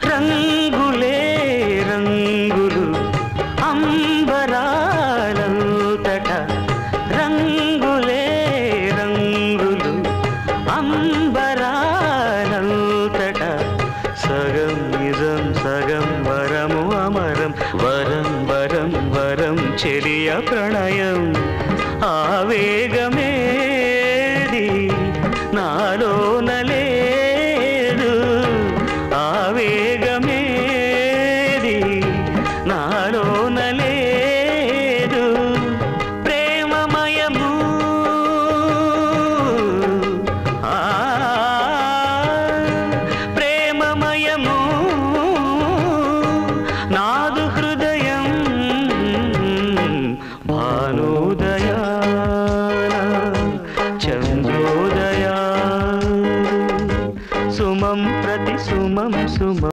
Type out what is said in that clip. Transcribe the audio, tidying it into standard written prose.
రంగులే రంగులు అంబరాలంతట రంగులే రంగులు అంబరాలంతట సగం నిజం సగం వరము అమరం వరం వరం వరం చెలియ ప్రణయం ఆవేగమే